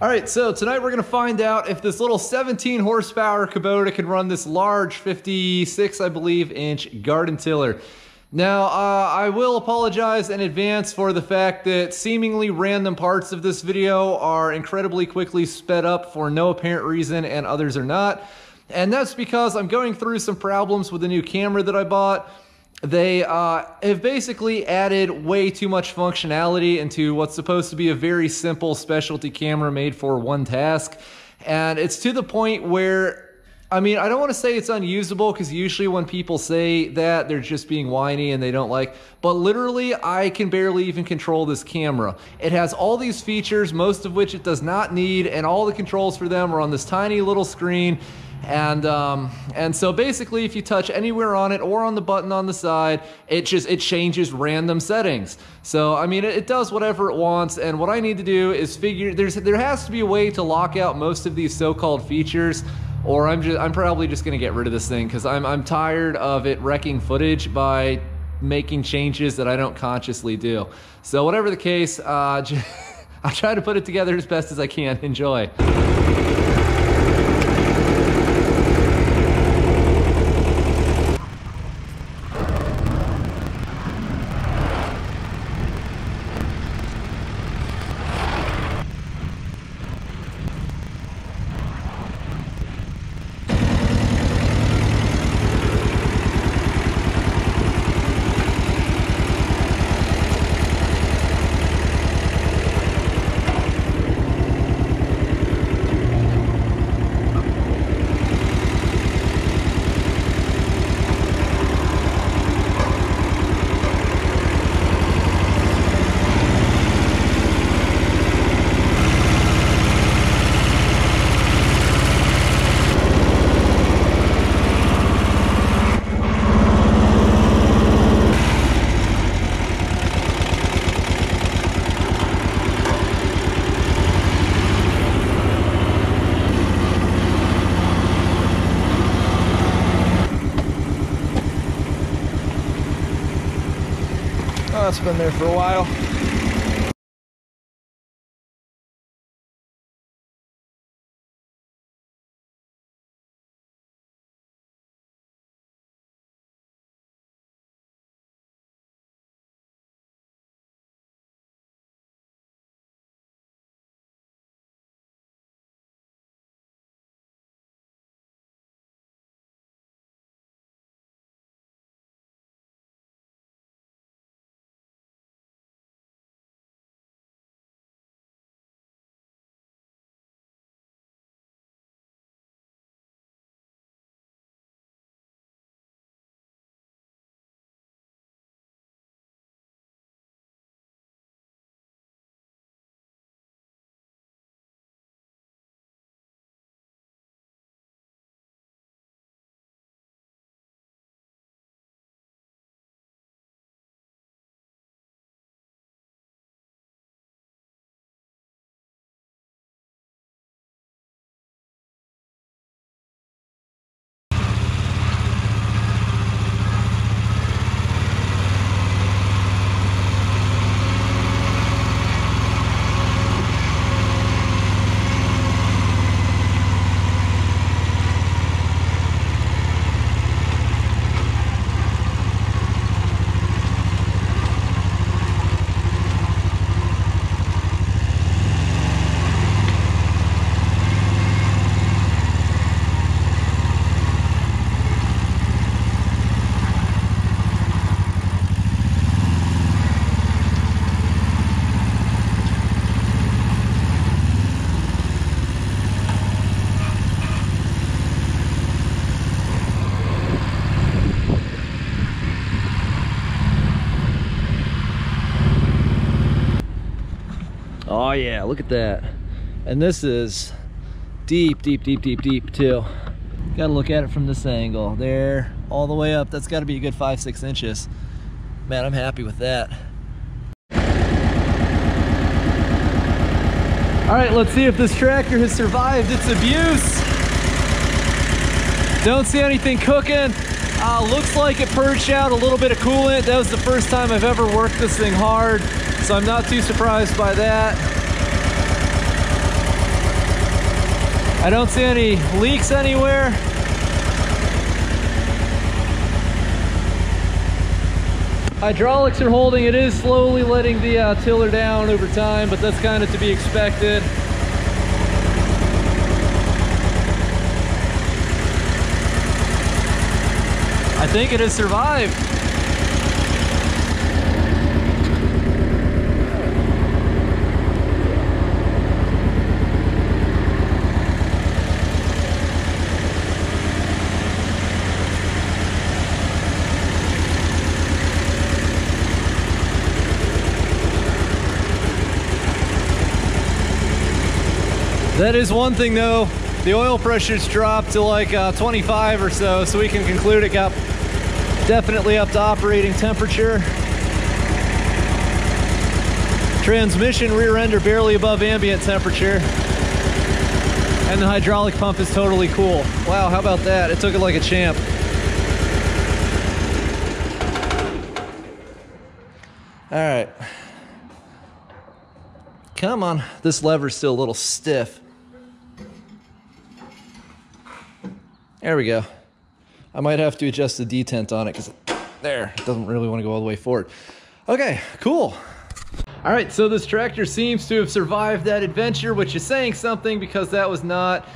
All right, so tonight we're gonna find out if this little 17 horsepower Kubota can run this large 56, I believe, inch garden tiller. Now, I will apologize in advance for the fact that seemingly random parts of this video are incredibly quickly sped up for no apparent reason and others are not. And that's because I'm going through some problems with the new camera that I bought. They have basically added way too much functionality into what's supposed to be a very simple specialty camera made for one task. And it's to the point where, I mean, I don't want to say it's unusable because usually when people say that, they're just being whiny and they don't like, but literally I can barely even control this camera. It has all these features, most of which it does not need, and all the controls for them are on this tiny little screen. And so basically if you touch anywhere on it or on the button on the side, it changes random settings. So I mean, it does whatever it wants, and what I need to do is figure, there has to be a way to lock out most of these so-called features, or I'm probably just gonna get rid of this thing because I'm tired of it wrecking footage by making changes that I don't consciously do. So whatever the case, I'll try to put it together as best as I can. Enjoy. It's been there for a while. Oh yeah, look at that. And this is deep, deep, deep, deep, deep too. Gotta look at it from this angle. There, all the way up. That's gotta be a good 5-6 inches. Man, I'm happy with that. All right, let's see if this tractor has survived its abuse. Don't see anything cooking. Looks like it purged out a little bit of coolant. That was the first time I've ever worked this thing hard, so I'm not too surprised by that. I don't see any leaks anywhere. Hydraulics are holding. It is slowly letting the tiller down over time, but that's kind of to be expected. I think it has survived. That is one thing though, the oil pressure's dropped to like 25 or so, so we can conclude it got definitely up to operating temperature. Transmission rear end are barely above ambient temperature. And the hydraulic pump is totally cool. Wow, how about that? It took it like a champ. All right. Come on, this lever's still a little stiff. There we go. I might have to adjust the detent on it because there, it doesn't really want to go all the way forward. Okay, cool. All right, so this tractor seems to have survived that adventure, which is saying something because that was not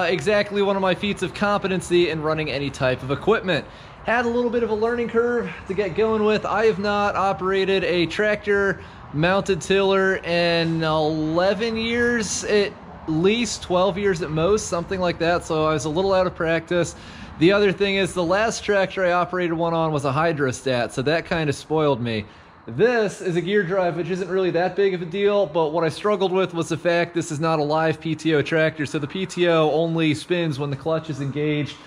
exactly one of my feats of competency in running any type of equipment. Had a little bit of a learning curve to get going with. I have not operated a tractor mounted tiller in 11 years, at least 12 years at most, something like that. So I was a little out of practice. The other thing is the last tractor I operated one on was a hydrostat, so that kind of spoiled me. This is a gear drive, which isn't really that big of a deal, but what I struggled with was the fact this is not a live PTO tractor, so the PTO only spins when the clutch is engaged.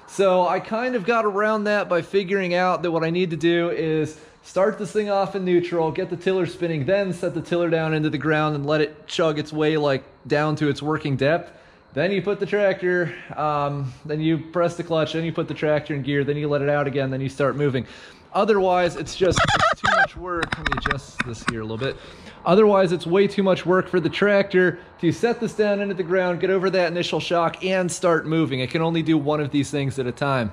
So I kind of got around that by figuring out that what I need to do is start this thing off in neutral, get the tiller spinning, then set the tiller down into the ground and let it chug its way like down to its working depth. Then you put the tractor, then you press the clutch, then you put the tractor in gear, then you let it out again, then you start moving. Otherwise, it's just it's too much work. Let me adjust this here a little bit. Otherwise, it's way too much work for the tractor to set this down into the ground, get over that initial shock, and start moving. It can only do one of these things at a time.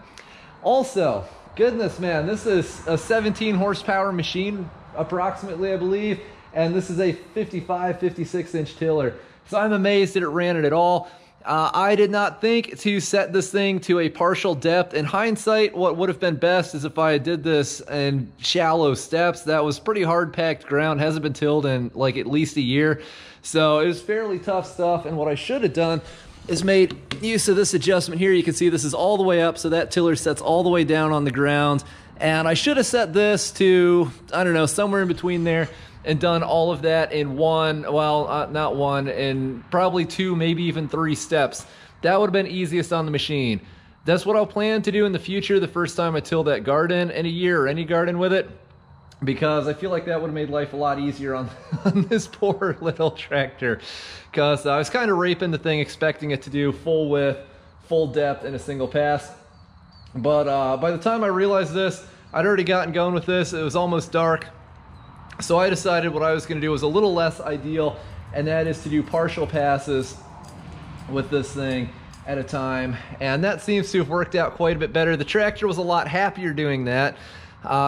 Also, goodness, man, this is a 17 horsepower machine, approximately, I believe, and this is a 55, 56-inch tiller. So I'm amazed that it ran it at all. I did not think to set this thing to a partial depth. In hindsight, what would have been best is if I did this in shallow steps. That was pretty hard packed ground, hasn't been tilled in like at least a year. So it was fairly tough stuff, and what I should have done is made use of this adjustment here. You can see this is all the way up, so that tiller sets all the way down on the ground. And I should have set this to, I don't know, somewhere in between there, and done all of that in one, well, not one, in probably 2, maybe even 3 steps. That would have been easiest on the machine. That's what I'll plan to do in the future the first time I till that garden in a year, or any garden with it, because I feel like that would have made life a lot easier on this poor little tractor, because I was kind of raping the thing, expecting it to do full width, full depth in a single pass. But by the time I realized this, I'd already gotten going with this. It was almost dark. So I decided what I was going to do was a little less ideal, and that is to do partial passes with this thing at a time. And that seems to have worked out quite a bit better. The tractor was a lot happier doing that.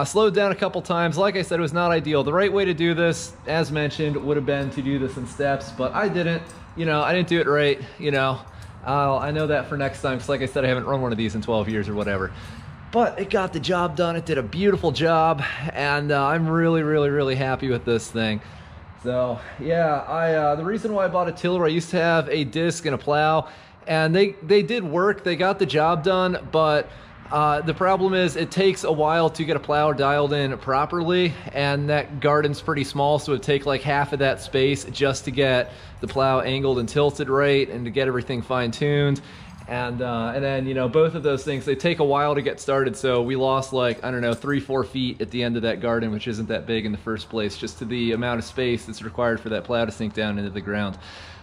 Slowed down a couple times. Like I said, it was not ideal. The right way to do this, as mentioned, would have been to do this in steps, but I didn't. You know, I didn't do it right. You know, I know that for next time, because like I said, I haven't run one of these in 12 years or whatever. But it got the job done. It did a beautiful job, and I'm really, really, really happy with this thing. So yeah, the reason why I bought a tiller, I used to have a disc and a plow, and they did work. They got the job done, but the problem is it takes a while to get a plow dialed in properly, and that garden's pretty small, so it'd take like half of that space just to get the plow angled and tilted right, and to get everything fine-tuned. And then, you know, both of those things, they take a while to get started. So we lost like, I don't know, 3-4 feet at the end of that garden, which isn't that big in the first place, just to the amount of space that's required for that plow to sink down into the ground.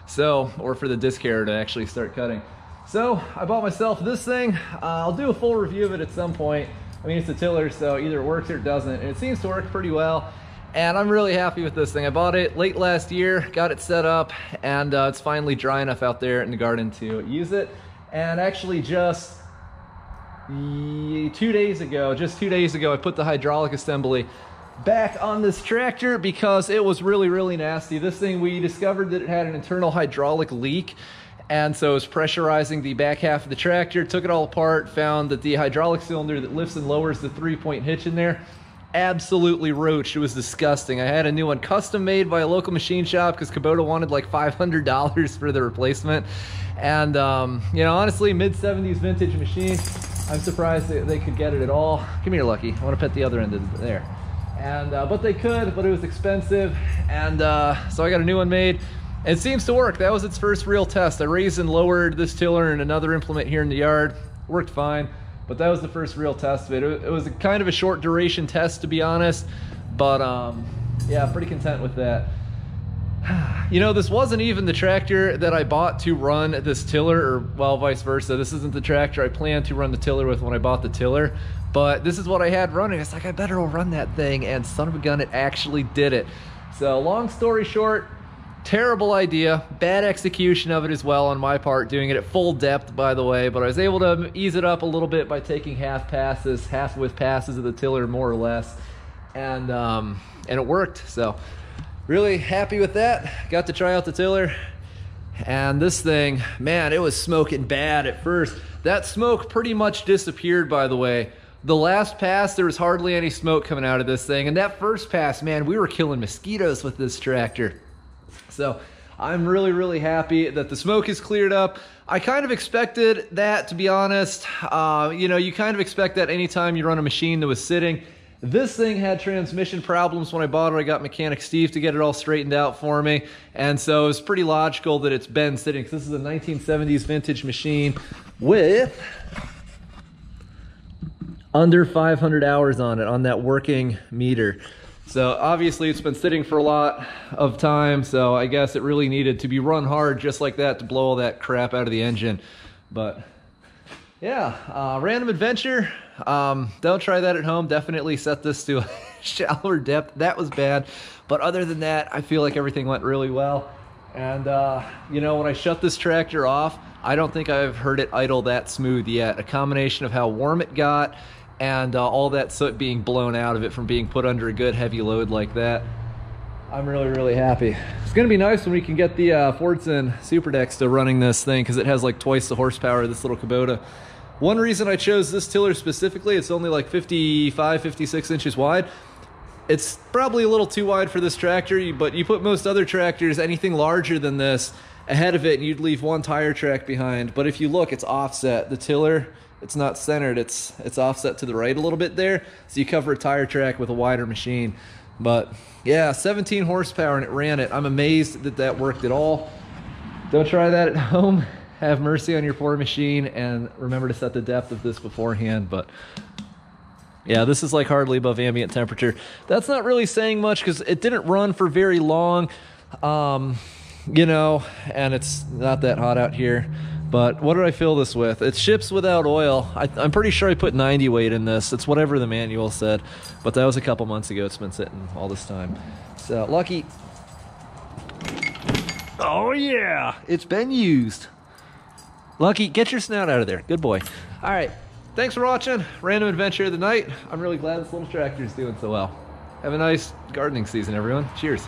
So, or for the disc harrow to actually start cutting. So I bought myself this thing. I'll do a full review of it at some point. I mean, it's a tiller, so either it works or it doesn't. And it seems to work pretty well. And I'm really happy with this thing. I bought it late last year, got it set up, and it's finally dry enough out there in the garden to use it. And actually just 2 days ago, I put the hydraulic assembly back on this tractor because it was really nasty. This thing, we discovered that it had an internal hydraulic leak, and so it was pressurizing the back half of the tractor. Took it all apart, found that the hydraulic cylinder that lifts and lowers the 3-point hitch in there absolutely roached. It was disgusting. I had a new one custom made by a local machine shop because Kubota wanted like $500 for the replacement. And you know, honestly, mid-70s vintage machine. I'm surprised they could get it at all. Come here, Lucky. I want to pet the other end of it there. And but they could, but it was expensive. And so I got a new one made. It seems to work. That was its first real test. I raised and lowered this tiller and another implement here in the yard. Worked fine. But that was the first real test of it. It was kind of a short duration test, to be honest. But yeah, pretty content with that. You know, this wasn't even the tractor that I bought to run this tiller, or well, vice versa. This isn't the tractor I planned to run the tiller with when I bought the tiller. But this is what I had running. It's like, I better run that thing. And son of a gun, it actually did it. So long story short, terrible idea, bad execution of it as well on my part, doing it at full depth, by the way, but I was able to ease it up a little bit by taking half width passes of the tiller, more or less, and it worked. So really happy with that. Got to try out the tiller, and this thing, man, it was smoking bad at first. That smoke pretty much disappeared, by the way. The last pass, there was hardly any smoke coming out of this thing, and that first pass, man, we were killing mosquitoes with this tractor. So I'm really happy that the smoke is cleared up. I kind of expected that, to be honest. You know, you kind of expect that anytime you run a machine that was sitting. This thing had transmission problems when I bought it. I got mechanic Steve to get it all straightened out for me. And so it's pretty logical that it's been sitting, because this is a 1970s vintage machine with under 500 hours on it, on that working meter. So obviously it's been sitting for a lot of time, so I guess it really needed to be run hard just like that to blow all that crap out of the engine. But yeah, random adventure. Don't try that at home. Definitely set this to a shallower depth. That was bad. But other than that, I feel like everything went really well. And you know, when I shut this tractor off, I don't think I've heard it idle that smooth yet. A combination of how warm it got and all that soot being blown out of it from being put under a good heavy load like that. I'm really happy. It's gonna be nice when we can get the Fordson Super Deck still running this thing, because it has like twice the horsepower of this little Kubota. One reason I chose this tiller specifically, it's only like 55, 56 inches wide. It's probably a little too wide for this tractor, but you put most other tractors, anything larger than this, ahead of it, and you'd leave one tire track behind. But if you look, it's offset. The tiller, it's not centered, it's offset to the right a little bit there, so you cover a tire track with a wider machine. But yeah, 17 horsepower, and it ran it. I'm amazed that that worked at all. Don't try that at home. Have mercy on your poor machine, and remember to set the depth of this beforehand. But yeah, this is like hardly above ambient temperature. That's not really saying much because it didn't run for very long, you know, and it's not that hot out here. But what did I fill this with? It ships without oil. I'm pretty sure I put 90 weight in this. It's whatever the manual said, but that was a couple months ago. It's been sitting all this time. So, Lucky. Oh yeah, it's been used. Lucky, get your snout out of there. Good boy. All right, thanks for watching. Random adventure of the night. I'm really glad this little tractor is doing so well. Have a nice gardening season, everyone. Cheers.